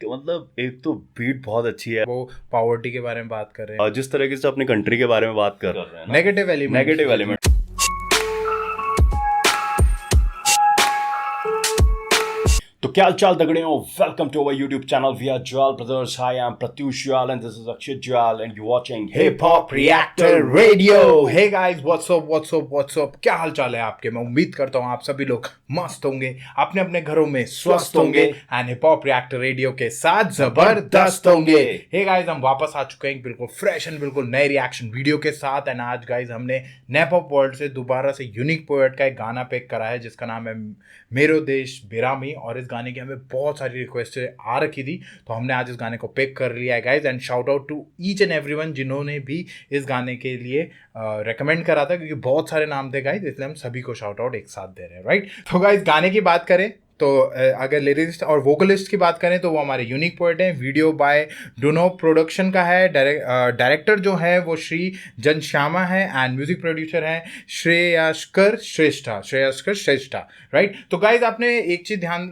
मतलब एक तो बीट बहुत अच्छी है, वो पावर्टी के बारे में बात कर रहे हैं, जिस तरीके से अपनी कंट्री के बारे में बात कर रहे हैं, नेगेटिव एलिमेंट। तो क्या चाल दगड़े हो, welcome to our YouTube channel we are Jwal brothers. Hi, I am Pratyush Jwal and this is Akshit Jwal and you watching hip hop reactor radio. Hey guys, what's up, क्या हाल चाल है आपके। मैं उम्मीद करता हूँ आप सभी लोग मस्त होंगे, अपने अपने घरों में स्वस्थ होंगे and hip hop reactor radio के साथ जबरदस्त होंगे। हे गाइस, हम वापस आ चुके हैं बिल्कुल फ्रेश एंड बिल्कुल नए रिएक्शन वीडियो के साथ। एंड आज गाइस हमने नेपॉप वर्ल्ड से दोबारा से यूनिक पोएट का एक गाना पिक करा है जिसका नाम है मेरो देश बेरामी। और इस गाने की हमें बहुत सारी रिक्वेस्ट आ रखी थी, तो हमने आज इस गाने को पिक कर लिया है guys. And shout out to each and everyone जिन्होंने भी इस गाने के लिए रेकमेंड करा था, क्योंकि बहुत सारे नाम थे गाइज, इसलिए हम सभी को शाउट आउट एक साथ दे रहे हैं, राइट। तो गाइज गाने की बात करें तो अगर लिरिक्स और वोकलिस्ट की बात करें तो वो हमारे यूनिक पोएट हैं। वीडियो बाय डुनो प्रोडक्शन का है। डायरेक्टर जो है वो श्री जनश्यामा है एंड म्यूजिक प्रोड्यूसर हैं श्रेयस्कर श्रेष्ठा, राइट। तो गाइज आपने एक चीज़ ध्यान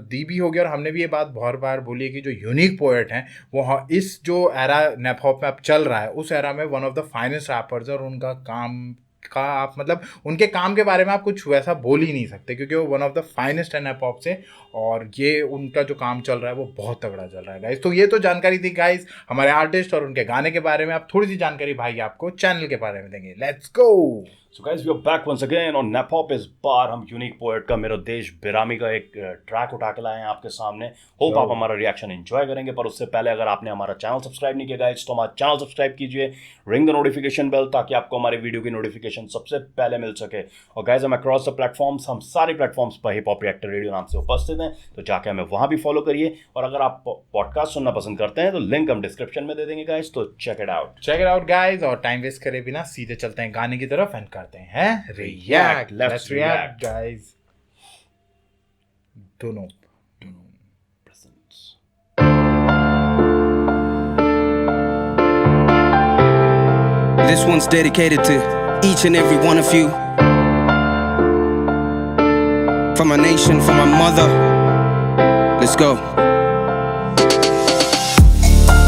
दी भी होगी और हमने भी ये बात बहुत बार बोली है कि जो यूनिक पोएट हैं वो इस जो एरा नेप हॉप में अब चल रहा है उस एरा में one of the finest rappers और उनका काम का आप मतलब उनके काम के बारे में आप कुछ वैसा बोल ही नहीं सकते, क्योंकि वो वन ऑफ द फाइनेस्ट है नेप हॉप से। और ये उनका जो काम चल रहा है वो बहुत तगड़ा चल रहा है गाइस। तो ये तो जानकारी थी गाइस हमारे आर्टिस्ट और उनके गाने के बारे में। आप थोड़ी सी जानकारी भाई आपको चैनल के बारे में देंगे। Let's go. So guys we are back once again on Nep hop. इस बार हम यूनिक पोएट का मेरो देश बेरामी का एक ट्रैक उठा के लाए हैं आपके सामने। होप आप हमारा रिएक्शन एंजॉय करेंगे, पर उससे पहले अगर आपने हमारा चैनल सब्सक्राइब नहीं किया गाइस तो हमारा चैनल सब्सक्राइब कीजिए, रिंग द नोटिफिकेशन बेल, ताकि आपको हमारी वीडियो की नोटिफिकेशन सबसे पहले मिल सके। और गाइस हम अक्रॉस द प्लेटफॉर्म्स, हम सारे प्लेटफॉर्म्स पर हिप हॉप रिएक्टर रेडियो नाम से उपस्थित हैं, तो जाके हमें वहां भी फॉलो करिए। और अगर आप पॉडकास्ट सुनना पसंद करते हैं तो लिंक हम डिस्क्रिप्शन में दे देंगे गाइस, तो चेक इट आउट गाइस। और टाइम वेस्ट करे बिना सीधे चलते हैं गाने की तरफ एंड करते हैं react. Let's react, guys. Duno presents. This one's dedicated to each and every one of you. For my nation, for my mother. Let's go.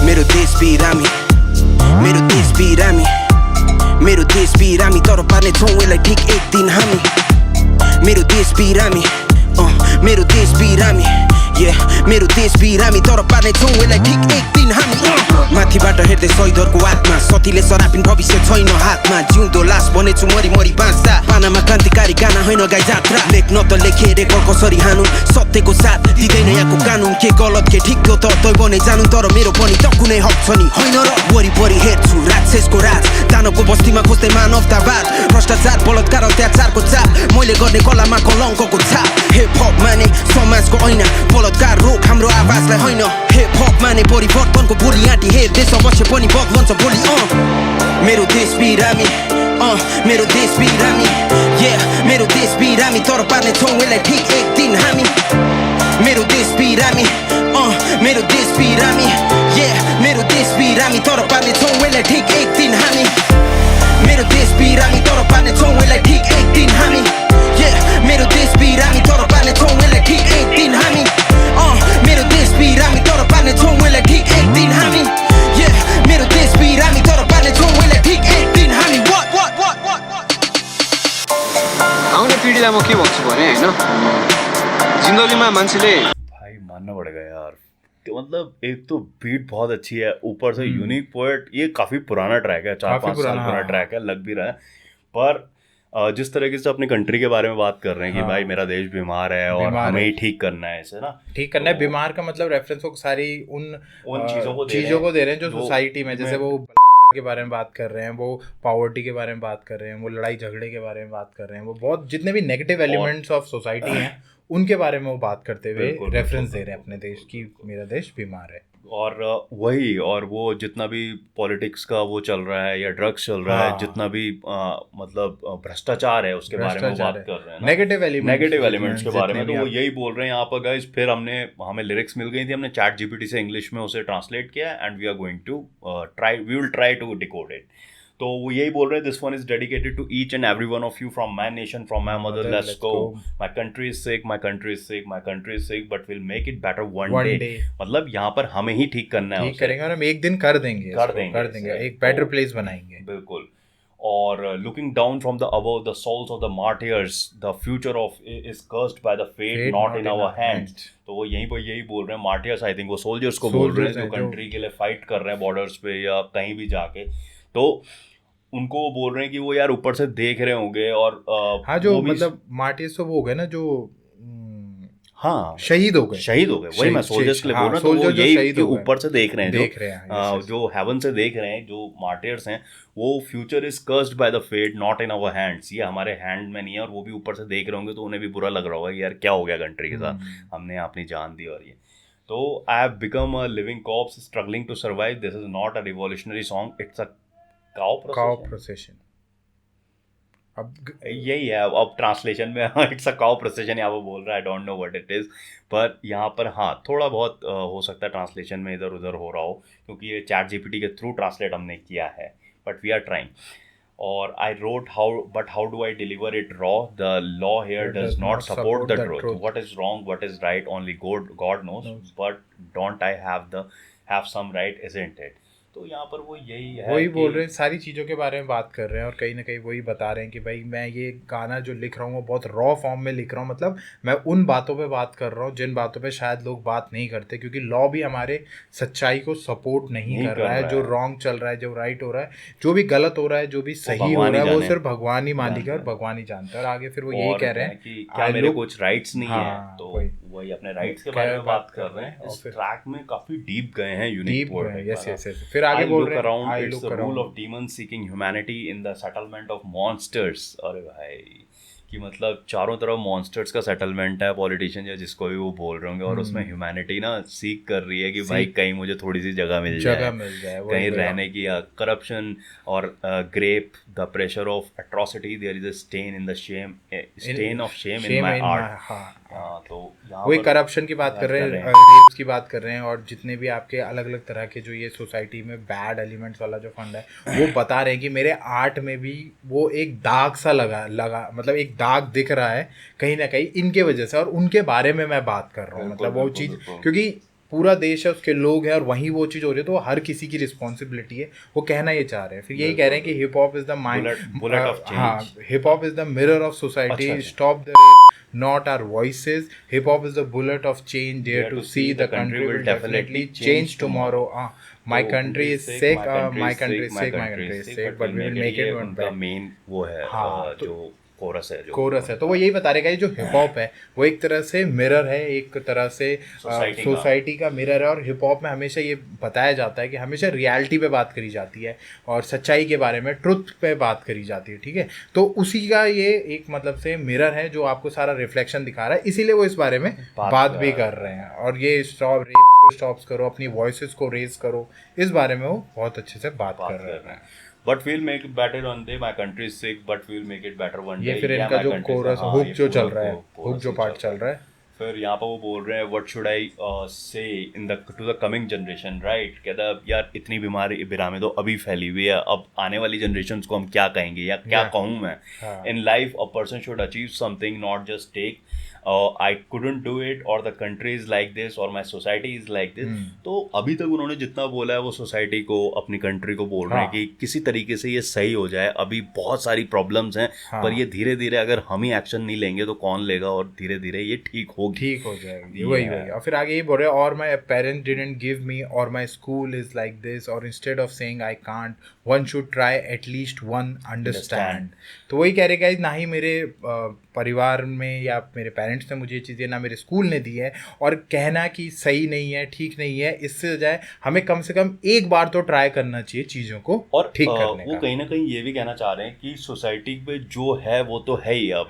मेरो देश बिरामी, मेरो देश बिरामी, मेरो देश बिरामी, तर पार्ने छौँ यसलाई ठिक एक दिन हामी। मेरो देश बिरामी, मेरो देश बिरामी, मेरो देश बिरामी, तर पार्ने छौँ यसलाई ठिक एक दिन हामी। माथिबाट हेर्दै शहीदहरूको आत्मा, सतीले सरापिन भविष्य छैन हातमा। जिउँदो लास बनेछु मरी मरी बाँच्दा, पानामा क्रान्तिकारी गाना होइन गाई जात्रा। लेख्न त लेखे रेकर्ड कसरी हानु, सत्यको साथ दिँदैन यहाँको कानुन। के गलत के ठिक त्यो त तै बने जानु, तर मेरो पनि त कुनै हक छ नि होइन र। वरिपरि हेर्छु राक्षसको राज, दानवको बस्तीमा खोज्दै मानवतावाद, भ्रष्टाचार बलात्कार अत्याचारको चाप, मैले गर्ने कलामा कलङ्कको छाप। हिप हप माने समाजको ऐना, बलात्कार रोक हाम्रो आवाजलाई होइन। हिप हप माने परिवर्तनको बोली आँटी, हेर देश अवश्य पनि बदलन्छ भोलि। मेरो देश बिरामी, मेरो देश बिरामी, मेरो देश बिरामी, तर पार्ने छौँ यसलाई ठिक एक दिन हामी। मेरो देश बिरामी, मेरो देश बिरामी, मेरो देश बिरामी, तर पार्ने छौँ यसलाई ठिक एक दिन हामी। मेरो देश बिरामी, तर पार्ने छौँ यसलाई ठिक एक दिन हामी। मेरो देश बिरामी, तर पार्ने छौँ यसलाई ठिक एक दिन हामी। मेरो देश बिरामी, तर पार्ने छौँ यसलाई ठिक एक दिन हामी। मेरो देश बिरामी, तर पार्ने छौँ यसलाई ठिक एक दिन हामी। आउने पिँढीलाई म के भन्छु भने होइन, जिन्दगीमा मान्छेले भाई मानना पड़ेगा यार, तो मतलब एक तो बीट बहुत अच्छी है, ऊपर से यूनिक पोएट। ये काफी पुराना ट्रैक है, 4-5 साल पुराना ट्रैक है, लग भी रहा है। पर जिस तरीके से अपनी कंट्री के बारे में बात कर रहे हैं कि भाई मेरा देश बीमार है और हमें ही ठीक करना है इसे ना, ठीक करना है। बीमार का मतलब रेफरेंस हो सारी उन चीज़ों को दे रहे हैं जो सोसाइटी में, जैसे वो बलात्कार के बारे में बात कर रहे हैं, वो पावर्टी के बारे में बात कर रहे हैं, वो लड़ाई झगड़े के बारे में बात कर रहे हैं, वो बहुत जितने भी नेगेटिव एलिमेंट्स ऑफ सोसाइटी हैं उनके बारे में वो बात करते हुए रेफरेंस दे रहे हैं अपने देश की, मेरा देश बीमार है। और वही, और वो जितना भी पॉलिटिक्स का वो चल रहा है या ड्रग्स चल रहा है, जितना भी मतलब भ्रष्टाचार है उसके बारे में बात कर रहे हैं, नेगेटिव एलिमेंट्स के बारे में, तो वो यही बोल रहे हैं यहाँ पर गाइस। फिर हमें लिरिक्स मिल गई थी, हमने ChatGPT से इंग्लिश में उसे ट्रांसलेट किया and we are going to we will try to decode it. तो वो यही बोल रहे हैं, this one is dedicated to each and every one of you from my nation, from my mother, let's go, my country is sick, my country is sick, my country is sick, but will make it better one day. मतलब यहाँ पर हमें ही ठीक करना है, ठीक करेंगे और हम एक दिन कर देंगे, एक बेटर प्लेस बनाएंगे। बिल्कुल। और looking down from the above, the souls of the martyrs, the future of is cursed by the fate not in our hands। तो वो यहीं पर यही बोल रहे हैं, मार्टियर्स आई थिंक वो सोल्जर्स को बोल रहे हैं जो कंट्री के लिए फाइट कर रहे हैं बॉर्डर्स पे या कहीं भी जाके। तो उनको वो बोल रहे हैं कि वो यार ऊपर से देख रहे होंगे और हाँ जो मतलब मार्टियर्स तो वो हो गए ना जो हाँ शहीद हो गए, वही मैं सोल्जर्स के लिए बोल रहा हूँ। तो वो यही कि ऊपर से देख रहे हैं, जो हेवन से देख रहे हैं, जो मार्टियर्स हैं, वो future is cursed by the fate not in our hands, ये हमारे हैंड में नहीं है। और वो भी ऊपर से देख रहे होंगे तो उन्हें भी बुरा लग रहा होगा यार क्या हो गया कंट्री के साथ, हमने अपनी जान दी। और ये तो I have become a living corpse struggling to survive, this is not a revolutionary song, it's a cow procession. अब यही है, अब ट्रांसलेशन में इट्स अ काउ प्रोसेशन यहाँ पर बोल रहा है, आई don't know what it is, पर यहाँ पर हाँ थोड़ा बहुत हो सकता है ट्रांसलेशन में इधर उधर हो रहा हो, क्योंकि ये चैट जीपीटी के थ्रू ट्रांसलेट हमने किया है, बट वी आर ट्राइंग। और I wrote how do I deliver it raw, the law here does not support the truth, what is wrong what is right only God knows, but don't I have some right isn't it. तो यहाँ पर वो यही है, वही बोल रहे हैं, सारी चीज़ों के बारे में बात कर रहे हैं और कहीं ना कहीं वही बता रहे हैं कि भाई मैं ये गाना जो लिख रहा हूँ वो बहुत रॉ फॉर्म में लिख रहा हूँ, मतलब मैं उन बातों पे बात कर रहा हूँ जिन बातों पे शायद लोग बात नहीं करते, क्योंकि लॉ भी हमारे सच्चाई को सपोर्ट नहीं कर रहा है। जो रॉन्ग चल रहा है, जो राइट हो रहा है, जो भी गलत हो रहा है, जो भी सही हो रहा है, वो सिर्फ भगवान ही मालिक है और भगवान ही जानता है। और आगे फिर वो यही कह रहे हैं कि क्या मेरे कुछ राइट्स नहीं है, तो वही अपने राइट्स के बारे में बात कर रहे हैं। इस ट्रैक में काफी डीप गए हैं, यूनिक वर्ड। यस फिर आगे बोल रहे हैं It's the rule of demons seeking humanity in the settlement of monsters। अरे भाई कि मतलब चारों तरफ मॉन्स्टर्स का सेटलमेंट है, पॉलिटिशियन या जिसको भी वो बोल रहे होंगे, और उसमें ह्यूमैनिटी ना सीख कर रही है कि भाई कहीं मुझे थोड़ी सी जगह मिल जाए कहीं रहने की। करप्शन और grape the pressure of atrocity, there is a stain in the shame, stain of shame in my heart. तो वही करप्शन की बात कर रहे हैं, रेप्स की बात कर रहे हैं, और जितने भी आपके अलग अलग तरह के जो ये सोसाइटी में बैड एलिमेंट्स वाला जो फंड है, वो बता रहे हैं कि मेरे आर्ट में भी वो एक दाग सा लगा मतलब एक दाग दिख रहा है कहीं ना कहीं इनके वजह से, और उनके बारे में मैं बात कर रहा हूँ। मतलब वो चीज़ क्योंकि पूरा देश है, उसके लोग हैं, और वहीं वो चीज़ हो रही है, तो हर किसी की रिस्पॉन्सिबिलिटी है। वो कहना ये चाह रहे हैं, फिर यही कह रहे हैं कि hip hop is the mind, हाँ hip hop is the mirror of society, stop the not our voices, hip hop is the bullet of change, dare to see the country will definitely change tomorrow. My country is sick, my country is sick, my country is sick, but we will make it one day. Main वो है जो coarse है। तो वो यही बता रहेगा, जो हिप हॉप है वो एक तरह से मिरर है, एक तरह से सोसाइटी का मिरर है। और हिप हॉप में हमेशा ये बताया जाता है कि हमेशा रियलिटी पे बात करी जाती है और सच्चाई के बारे में, ट्रुथ पे बात करी जाती है, ठीक है। तो उसी का ये एक मतलब से मिरर है जो आपको सारा रिफ्लेक्शन दिखा रहा है, इसीलिए वो इस बारे में बात भी कर रहे हैं। और ये रेप्स को स्टॉप करो, अपनी वॉइसेस को रेज करो, इस बारे में वो बहुत अच्छे से बात कर रहे हैं। But we'll make it better one day. My country is sick, but we'll make it better one day. ये फिर इनका जो कोरस हुक जो चल रहा है, हुक जो पार्ट चल रहा है, फिर यहाँ पर वो बोल रहे हैं what should I say in the to the coming generation, right? कहता यार इतनी बीमारी बिरामी तो अभी फैली हुई है, अब आने वाली जनरेशन को हम क्या कहेंगे या क्या कहूँ मैं। In life a person should achieve something, not just take I couldn't do it or the country is like this or my society is like this। तो अभी तक उन्होंने जितना बोला है वो सोसाइटी को, अपनी कंट्री को बोल रहे हैं कि किसी तरीके से ये सही हो जाए। अभी बहुत सारी प्रॉब्लम्स हैं, पर ये धीरे धीरे अगर हम ही एक्शन नहीं लेंगे तो कौन लेगा, और धीरे धीरे ये ठीक हो जाएगी। वही और फिर आगे ये बोल रहे हैं, और my parents didn't give me और my school is like this, और instead of saying I can't one should try at least one understand. तो वही कह रहे गाइस, ना ही मेरे परिवार में या मेरे पेरेंट्स ने मुझे ये चीज़ें, ना मेरे स्कूल ने दी है, और कहना कि सही नहीं है, ठीक नहीं है, इससे जाए हमें कम से कम एक बार तो ट्राई करना चाहिए चीज़ों को और ठीक करने का। वो कहीं ना कहीं ये भी कहना चाह रहे हैं कि सोसाइटी पे जो है वो तो है ही अब,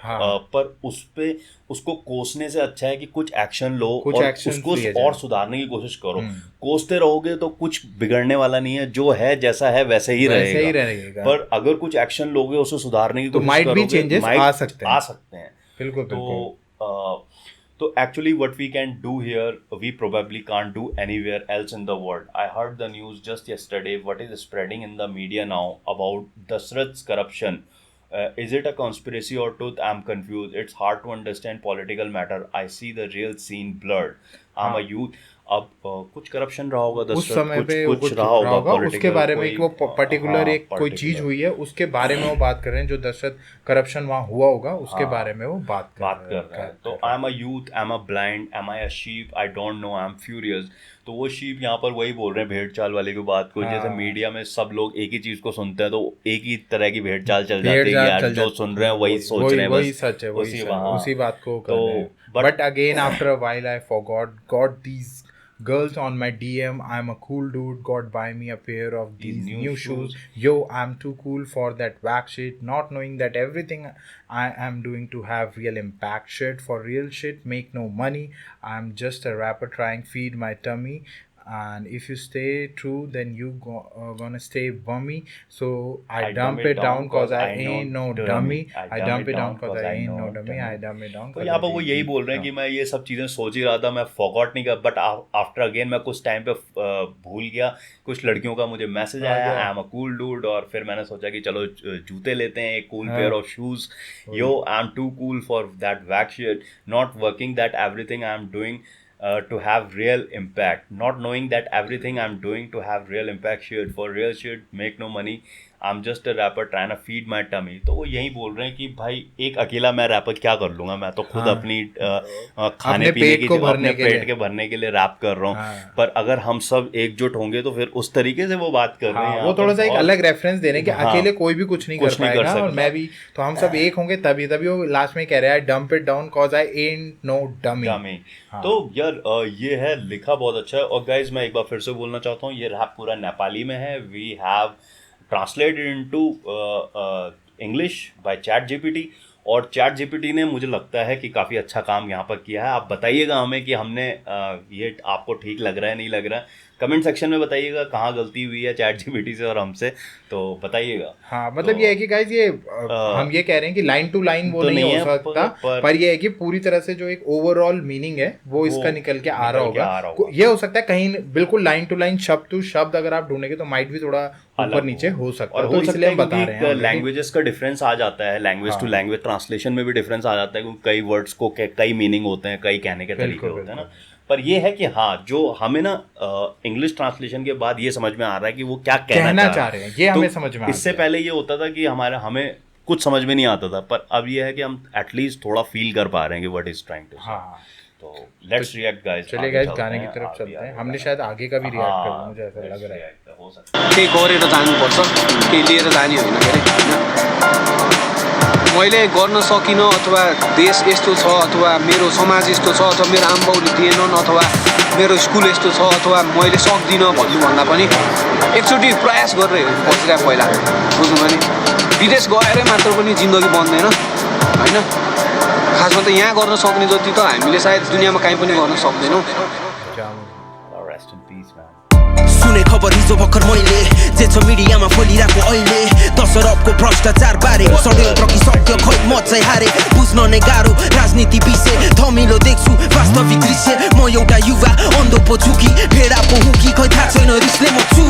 पर उस पे उसको कोसने से अच्छा है कि कुछ एक्शन लो और उसको और सुधारने की कोशिश करो। कोसते रहोगे तो कुछ बिगड़ने वाला नहीं है, जो है जैसा है वैसे ही रहेगा। पर अगर कुछ एक्शन लोगे, उसको सुधारने की कोशिश करोगे, चेंजेस आ सकते हैं। बिल्कुल। तो So actually, what we can do here, we probably can't do anywhere else in the world. I heard the news just yesterday. What is spreading in the media now about Dasrath's corruption? Is it a conspiracy or truth? I'm confused. It's hard to understand political matter. I see the real scene blurred. I'm a youth. अब कुछ corruption रहा होगा उस समय पे कुछ रहा होगा उसके बारे में एक वो पर्टिकुलर एक कोई particular चीज हुई है, उसके बारे में वो बात कर रहे हैं, जो दशरथ करप्शन वहाँ हुआ होगा उसके बारे में वो बात कर रहे हैं. तो I am a youth, I am a blind, am I a sheep, I don't know, I am furious. तो वो शीप यहाँ पर वही बोल रहे हैं भेड़ चाल वाले की बात को. जैसे मीडिया में सब लोग एक ही चीज को सुनते हैं तो एक ही तरह की भेड़ चाल चल जाती है यार, जो सुन रहे हैं वही सोच रहे हैं, वही सच है, उसी बात को कर रहे हैं. But again after a while I forgot, got these girls on my DM. I'm a cool dude, got buy me a pair of these new shoes. Yo, I'm too cool for that whack shit, not knowing that everything I am doing to have real impact shit. For real shit make no money. I'm just a rapper trying feed my tummy, and if you stay true then you gonna stay bummy. So I dump it down cause I ain't no dummy. I dump it down cause I ain't no dummy. I dump it down. तो यहाँ पर वो यही बोल रहे हैं कि मैं ये सब चीज़ें सोच ही रहा था, मैं फॉरगॉट नहीं कर, बट आफ्टर अगेन मैं कुछ टाइम पे भूल गया. कुछ लड़कियों का मुझे मैसेज आया, आई एम अ कूल डूड, और फिर मैंने सोचा कि चलो जूते लेते हैं, एक cool pair of shoes. Yo, I am too cool for that wack shit, not working that everything I am doing to have real impact, not knowing that everything I'm doing to have real impact should, for real should make no money. I'm just a rapper trying to feed my tummy. तो वो यही बोल रहे हैं कि भाई एक अकेला मैं रैपर क्या कर लूँगा, मैं तो खुद अपनी खाने पीने की अपने पेट के भरने के लिए रैप कर रहा हूँ. पर अगर हम सब एकजुट होंगे तो फिर उस तरीके से वो बात कर रहे हैं. वो थोड़ा सा एक अलग रेफरेंस देने के, अकेले कोई भी कुछ नहीं कर पाएगा और मैं भी, तो हम सब एक होंगे तभी वो लास्ट में कह रहा है dump it down cause I ain't no dummy. तो यार ये है, लिखा बहुत अच्छा है. और गाइज मैं एक बार फिर से बोलना चाहता हूँ, ये रैप पूरा नेपाली में है. We have translated into English by ChatGPT, और चैट जीपीटी ने मुझे लगता है कि काफ़ी अच्छा काम यहाँ पर किया है. आप बताइएगा हमें कि हमने ये आपको ठीक लग रहा है नहीं लग रहा है. कमेंट सेक्शन में बताइएगा कहाँ गलती हुई है चैट जीपीटी से और हमसे, तो बताइएगा. हाँ मतलब तो, ये है कि गाइस ये हम ये कह रहे हैं कि लाइन टू लाइन वो तो नहीं हो सकता, पर ये है कि पूरी तरह से जो एक ओवरऑल मीनिंग है वो इसका निकल के आ रहा होगा. ये हो सकता है कहीं बिल्कुल लाइन टू लाइन, शब्द टू शब्द अगर आप ढूंढेंगे तो माइट भी थोड़ा ऊपर नीचे हो सकता है. तो इसलिए हम बता रहे हैं लैंग्वेजेस का डिफरेंस आ जाता है, लैंग्वेज टू लैंग्वेज ट्रांसलेशन में भी डिफरेंस आ जाता है, क्योंकि कई वर्ड्स को कई मीनिंग होते हैं, कई कहने के तरीके होते हैं ना. पर ये है कि हाँ, जो हमें ना इंग्लिश ट्रांसलेशन के बाद ये समझ में आ रहा है कि वो क्या कहना चाह रहे हैं, ये हमें समझ में. इससे पहले ये होता था कि हमें कुछ समझ में नहीं आता था, पर अब ये है कि हम एटलीस्ट थोड़ा फील कर पा रहे हैं कि व्हाट इज ट्राइंग टू. हाँ, तो लेट्स रिएक्ट गाइस. चलिए गाइस गाने की तरफ चलते हैं. हमने शायद आगे का भी रिएक्ट करना, मुझे ऐसा लग रहा है. हो सकता है केही गरेर जानुपर्छ, केही लिएर जाने होइन के अरे. मैले गर्न सकिनँ अथवा देश यस्तो छ अथवा मेरो समाज यस्तो छ अथवा मेरो आमाबाउले दिएनन् अथवा मेरो स्कुल यस्तो छ अथवा मैले सक्दिनँ भन्नुभन्दा पनि एकचोटि प्रयास गरेर हेर्नुपर्छ क्या पहिला, बुझ्नुभयो नि. विदेश गएरै मात्र पनि जिन्दगी बन्दैन होइन. खासमा त यहाँ गर्न सक्ने जति त हामीले सायद दुनियाँमा कहीँ पनि गर्न सक्दैनौँ. सुने खबर हिजो भर्खर मैले जे छ मिडियामा फैलिरहेको अहिले दशरथको भ्रष्टाचार बारे षड्यन्त्र कि सत्य खै म चाहिँ हारे बुझ्न नै गाह्रो राजनीति विषय धमिलो देख्छु वास्तविक दृश्य म एउटा युवा अन्धो पो छु कि भेडा पो हुँ कि खै थाहा छैन रिसले म छु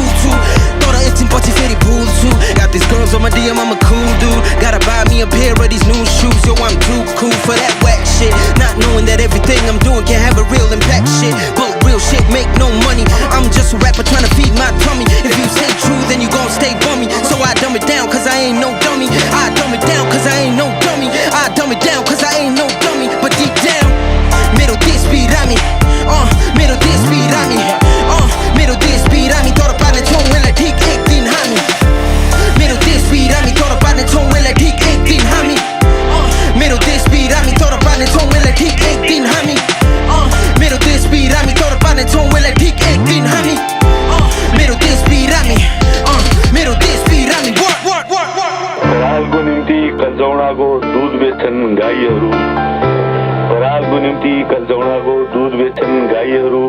तर एकछिन पछि फेरि भुल्छु. Got these girls on my DM, I'm a cool dude, gotta buy me a pair of these new shoes. Yo, I'm too cool for that whack shit, not knowing that everything I'm doing can have a real impact shit. But real shit make no money, I'm just a rapper trying to feed my tummy. If you say true then you gon' stay bummy. So I dumb it down cause I ain't no dummy. I dumb it down cause I ain't no dummy. I dumb it down cause I ain't no dummy. But deep down मेरो देश बिरामी, मेरो देश बिरामी, मेरो देश बिरामी. तर पार्ने छौँ यसलाई ठिक एक दिन हामी. मेरो देश बिरामी तर पार्ने छौँ यसलाई ठिक एक दिन हामी. मेरो देश बिरामी तर पार्ने छौँ यसलाई ठिक एक दिन हामी. मेरो देश बिरामी तर पार्ने छौँ यसलाई ठिक एक दिन हामी. मेरो देश बिरामी, मेरो देश बिरामी. बरालको निम्ति कल्चौडाको दुध बेच्छन् गाईहरू, बरालको निम्ति कल्चौडाको दुध बेच्छन् गाईहरू,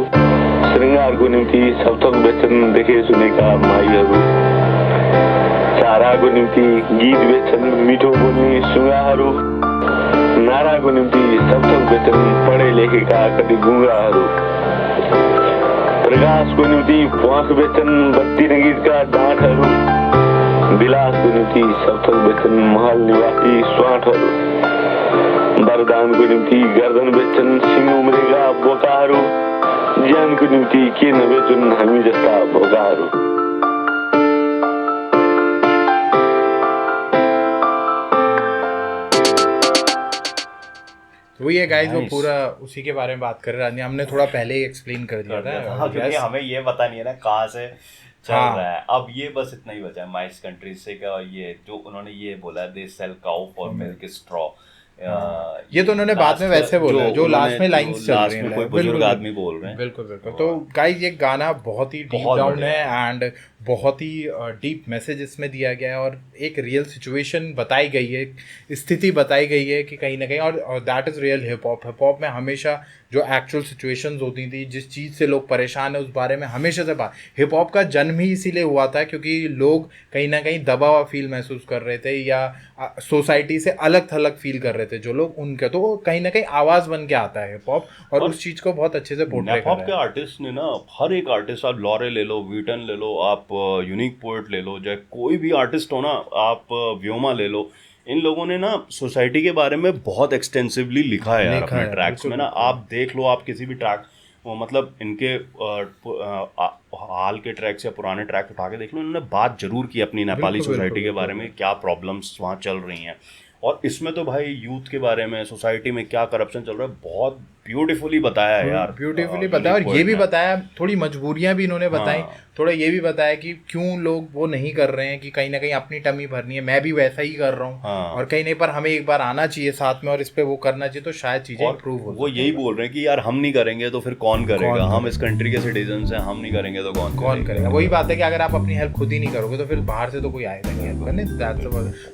श्रृङ्गारको निम्ति सप्तक बेच्छन् देखे सुनेका माईहरू, चाराको निम्ति गीत बेच्छन् मिठो बोल्ने सुगाहरू, नाराको निम्ति सबथोक बेचन पढे लेखेका कति गुङ्गाहरू प्रकाशको निम्ति प्वाख बेचन बत्ती रङ्गीतका डाँठहरू विलासको निम्ति सबथोक बेचन महल निवासी स्वाटहरू वरदानको निम्ति गर्दन बेचन सिंह उम्रेका बोकाहरू ज्यानको निम्ति के नबेचुन् हामी जस्ता भोकाहरू वो ये गाइस वो पूरा उसी के बारे में बात कर रहे हैं। हमने थोड़ा पहले ही एक्सप्लेन कर दिया था हाँ, क्योंकि हमें ये पता नहीं है ना कहाँ से चल रहा है। अब ये बस इतना ही बचा है माइस कंट्री से का ये जो उन्होंने ये बोला they sell cow for milk straw. ये तो उन्होंने बाद में वैसे बोला जो लास्ट में लाइंस चल रही हैं, कोई बुजुर्ग आदमी बोल रहे हैं। बिल्कुल बिल्कुल। तो गाइस ये गाना बहुत ही डीप डाउन है एंड बहुत ही डीप मैसेज इसमें दिया गया है और एक रियल सिचुएशन बताई गई है, स्थिति बताई गई है कि कहीं ना कहीं और that is real hip hop. Hip hop में हमेशा जो एक्चुअल सिचुएशंस होती थी, जिस चीज़ से लोग परेशान है उस बारे में हमेशा से बात। हिप हॉप का जन्म ही इसीलिए हुआ था क्योंकि लोग कहीं ना कहीं दबा हुआ फील महसूस कर रहे थे या सोसाइटी से अलग थलग फील कर रहे थे जो लोग उनके, तो कहीं ना कहीं आवाज़ बन के आता है हिप हॉप और उस चीज़ को बहुत अच्छे से पोर्ट्रे हिप हॉप के आर्टिस्ट ने ना, हर एक आर्टिस्ट, आप लॉरे ले लो, वीटन ले लो, आप यूनिक पोएट ले लो, चाहे कोई भी आर्टिस्ट हो ना, आप व्योमा ले लो, इन लोगों ने ना सोसाइटी के बारे में बहुत एक्सटेंसिवली लिखा है यार अपने ट्रैक्स में ना। आप देख लो, आप किसी भी ट्रैक मतलब इनके हाल के ट्रैक्स या पुराने ट्रैक उठा के देख लो, इन्होंने बात जरूर की अपनी नेपाली सोसाइटी के बारे में, क्या प्रॉब्लम्स वहाँ चल रही हैं। और इसमें तो भाई यूथ के बारे में, सोसाइटी में क्या करप्शन चल रहा है, बहुत ब्यूटीफुली बताया है यार, ब्यूटीफुली बताया। और ये भी बताया, थोड़ी मजबूरियां भी इन्होंने बताई, थोड़ा ये भी बताया कि क्यों लोग वो नहीं कर रहे हैं, कि कहीं ना कहीं अपनी टमी भरनी है, मैं भी वैसा ही कर रहा हूँ और कहीं नहीं, पर हमें एक बार आना चाहिए साथ में और इस पे वो करना चाहिए, तो शायद चीजें इंप्रूव हो। वो यही बोल रहे हैं कि यार हम नहीं करेंगे तो फिर कौन करेगा, हम इस कंट्री के सिटीजन हैं, हम नहीं करेंगे तो कौन करेगा। वही बात है कि अगर आप अपनी हेल्प खुद ही नहीं करोगे तो फिर बाहर से तो कोई आएगा नहीं हेल्प करने।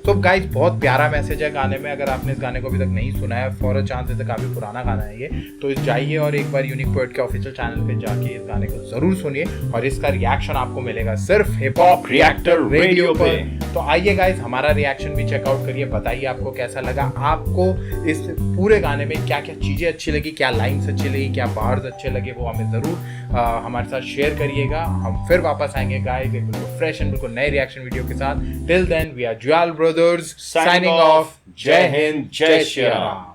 तो गाइस बहुत प्यारा मैसेज है गाने में। अगर आपने इस गाने को अभी तक नहीं सुना है, फॉर अ चांस, से काफी पुराना गाना है ये, तो जाइए और एक बार यूनिक पोएट के ऑफिशियल चैनल पे जाके इस गाने को जरूर सुनिए और इसका रिएक्शन आपको मिलेगा सिर्फ हिप हॉप रिएक्टर रेडियो पे। तो आइए गाइस, हमारा रिएक्शन भी चेकआउट करिए, बताइए आपको कैसा लगा, आपको इस पूरे गाने में क्या क्या चीजें अच्छी लगी, क्या लाइन्स अच्छी लगी, क्या बार्स अच्छे लगे, वो हमें जरूर हमारे साथ शेयर करिएगा। हम फिर वापस आएंगे गाइस एक बिल्कुल फ्रेश एंड बिल्कुल नए रिएक्शन वीडियो के साथ। Till then we are Jwal brothers signing off. जय हिंद, जय श्री राम।